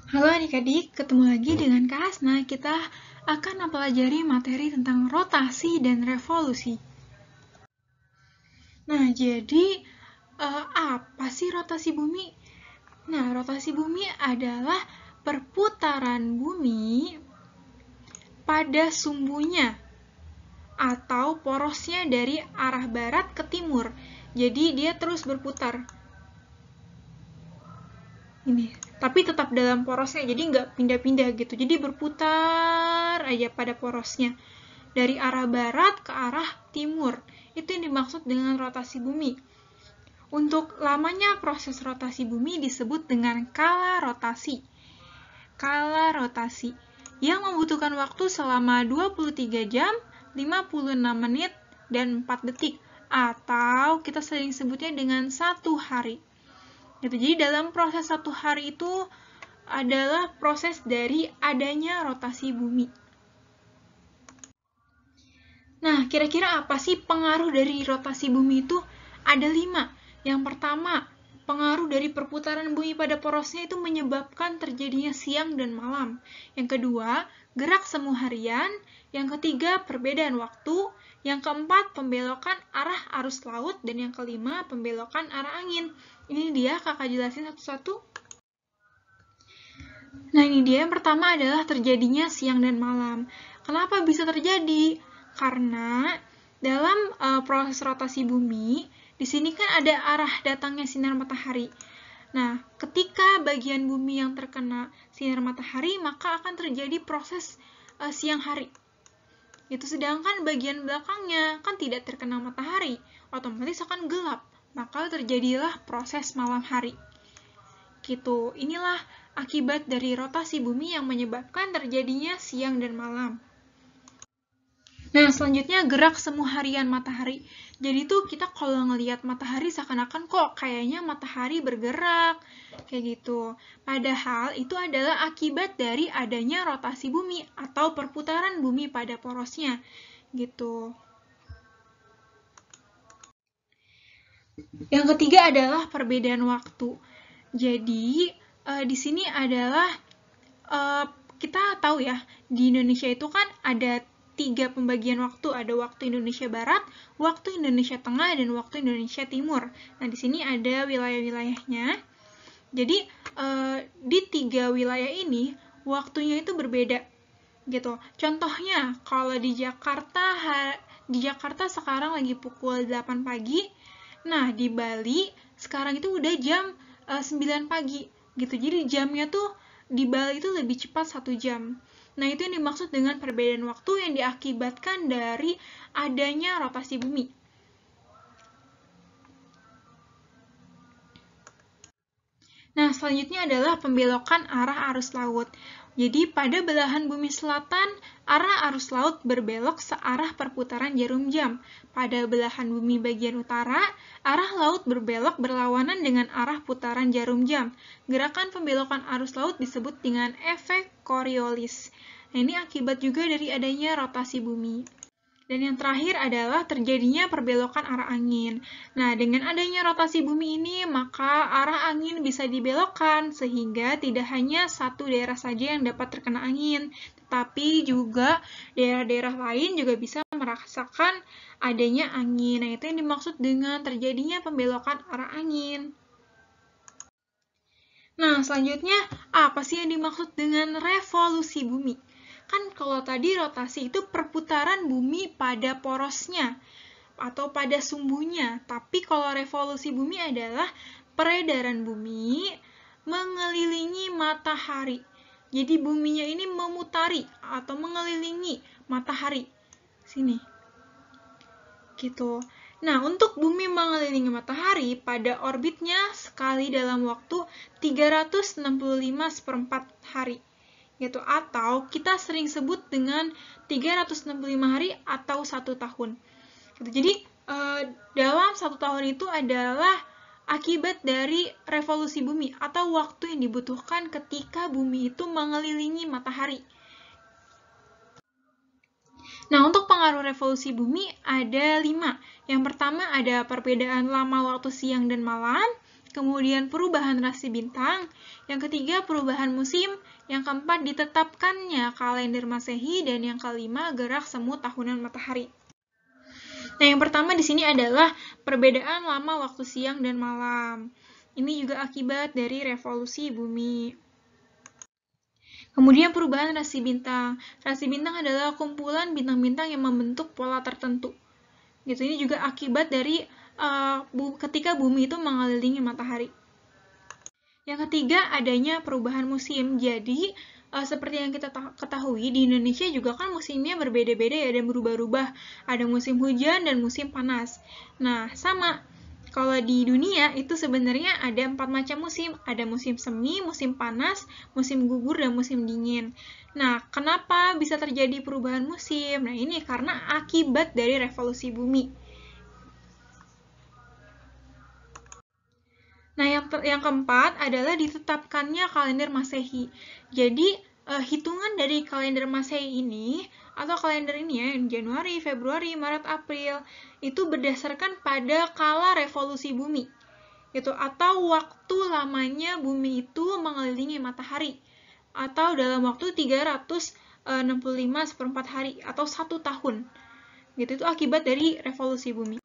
Halo adik-adik, ketemu lagi dengan Kak Hasna. Kita akan mempelajari materi tentang rotasi dan revolusi. Nah, jadi apa sih rotasi bumi? Nah, rotasi bumi adalah perputaran bumi pada sumbunya atau porosnya dari arah barat ke timur. Jadi dia terus berputar. Ini, tapi tetap dalam porosnya, jadi nggak pindah-pindah gitu. Jadi berputar aja pada porosnya dari arah barat ke arah timur. Itu yang dimaksud dengan rotasi bumi. Untuk lamanya proses rotasi bumi disebut dengan kala rotasi. Kala rotasi yang membutuhkan waktu selama 23 jam, 56 menit, dan 4 detik. Atau kita sering sebutnya dengan 1 hari. Gitu. Jadi dalam proses 1 hari itu adalah proses dari adanya rotasi bumi. Nah, kira-kira apa sih pengaruh dari rotasi bumi itu? Ada 5. Yang pertama, pengaruh dari perputaran bumi pada porosnya itu menyebabkan terjadinya siang dan malam. Yang kedua, gerak semu harian. Yang ketiga, perbedaan waktu. Yang keempat, pembelokan arah arus laut. Dan yang kelima, pembelokan arah angin. Ini dia, kakak jelasin satu-satu. Nah, ini dia. Yang pertama adalah terjadinya siang dan malam. Kenapa bisa terjadi? Karena dalam proses rotasi bumi, di sini kan ada arah datangnya sinar matahari. Nah, ketika bagian bumi yang terkena sinar matahari, maka akan terjadi proses siang hari. Itu sedangkan bagian belakangnya kan tidak terkena matahari, otomatis akan gelap. Maka terjadilah proses malam hari. Gitu. Inilah akibat dari rotasi bumi yang menyebabkan terjadinya siang dan malam. Nah, selanjutnya gerak semu harian matahari. Jadi tuh kita kalau ngelihat matahari seakan-akan kok kayaknya matahari bergerak, kayak gitu. Padahal itu adalah akibat dari adanya rotasi bumi atau perputaran bumi pada porosnya, gitu. Yang ketiga adalah perbedaan waktu. Jadi, di sini adalah kita tahu ya, di Indonesia itu kan ada 3 pembagian waktu. Ada waktu Indonesia Barat, waktu Indonesia Tengah, dan waktu Indonesia Timur. Nah, di sini ada wilayah-wilayahnya. Jadi, di 3 wilayah ini, waktunya itu berbeda. Gitu. Contohnya, kalau di Jakarta sekarang lagi pukul 8 pagi. Nah, di Bali sekarang itu udah jam 9 pagi. Gitu. Jadi jamnya tuh di Bali itu lebih cepat 1 jam. Nah, itu yang dimaksud dengan perbedaan waktu yang diakibatkan dari adanya rotasi bumi. Nah, selanjutnya adalah pembelokan arah arus laut. Jadi, pada belahan bumi selatan, arah arus laut berbelok searah perputaran jarum jam. Pada belahan bumi bagian utara, arah laut berbelok berlawanan dengan arah putaran jarum jam. Gerakan pembelokan arus laut disebut dengan efek Coriolis. Nah, ini akibat juga dari adanya rotasi bumi. Dan yang terakhir adalah terjadinya perbelokan arah angin. Nah, dengan adanya rotasi bumi ini, maka arah angin bisa dibelokkan sehingga tidak hanya satu daerah saja yang dapat terkena angin, tetapi juga daerah-daerah lain juga bisa merasakan adanya angin. Nah, itu yang dimaksud dengan terjadinya pembelokan arah angin. Nah, selanjutnya, apa sih yang dimaksud dengan revolusi bumi? Kan kalau tadi rotasi itu perputaran bumi pada porosnya atau pada sumbunya. Tapi kalau revolusi bumi adalah peredaran bumi mengelilingi matahari. Jadi buminya ini memutari atau mengelilingi matahari. Sini. Gitu. Nah, untuk bumi mengelilingi matahari pada orbitnya sekali dalam waktu 365 hari. Gitu. Atau kita sering sebut dengan 365 hari atau 1 tahun. Gitu. Jadi, dalam 1 tahun itu adalah akibat dari revolusi bumi atau waktu yang dibutuhkan ketika bumi itu mengelilingi matahari. Nah, untuk pengaruh revolusi bumi ada 5. Yang pertama ada perbedaan lama waktu siang dan malam. kemudian perubahan rasi bintang, yang ketiga perubahan musim, yang keempat ditetapkannya kalender Masehi, dan yang kelima gerak semu tahunan matahari. Nah, yang pertama di sini adalah perbedaan lama waktu siang dan malam. Ini juga akibat dari revolusi bumi. Kemudian perubahan rasi bintang. Rasi bintang adalah kumpulan bintang-bintang yang membentuk pola tertentu. Gitu, ini juga akibat dari ketika bumi itu mengelilingi matahari. Yang ketiga, adanya perubahan musim. Jadi, seperti yang kita ketahui, di Indonesia juga kan musimnya berbeda-beda ya, dan berubah-ubah. Ada musim hujan dan musim panas. Nah, sama. Kalau di dunia, itu sebenarnya ada 4 macam musim. Ada musim semi, musim panas, musim gugur, dan musim dingin. Nah, kenapa bisa terjadi perubahan musim? Nah, ini karena akibat dari revolusi bumi. Nah, yang keempat adalah ditetapkannya kalender Masehi. Jadi, hitungan dari kalender Masehi ini, atau kalender ini ya, Januari, Februari, Maret, April, itu berdasarkan pada kala revolusi bumi. Gitu, atau waktu lamanya bumi itu mengelilingi matahari. Atau dalam waktu 365 hari, atau 1 tahun. Gitu, itu akibat dari revolusi bumi.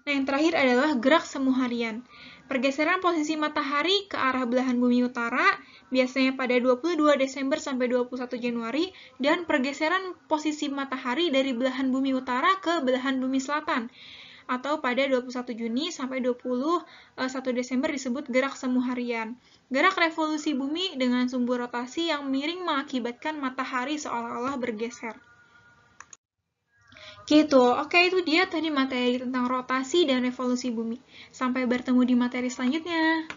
Nah, yang terakhir adalah gerak semu harian. Pergeseran posisi matahari ke arah belahan bumi utara biasanya pada 22 Desember sampai 21 Januari dan pergeseran posisi matahari dari belahan bumi utara ke belahan bumi selatan atau pada 21 Juni sampai 21 Desember disebut gerak semu harian. Gerak revolusi bumi dengan sumbu rotasi yang miring mengakibatkan matahari seolah-olah bergeser. Gitu, oke, itu dia tadi materi tentang rotasi dan revolusi bumi. Sampai bertemu di materi selanjutnya.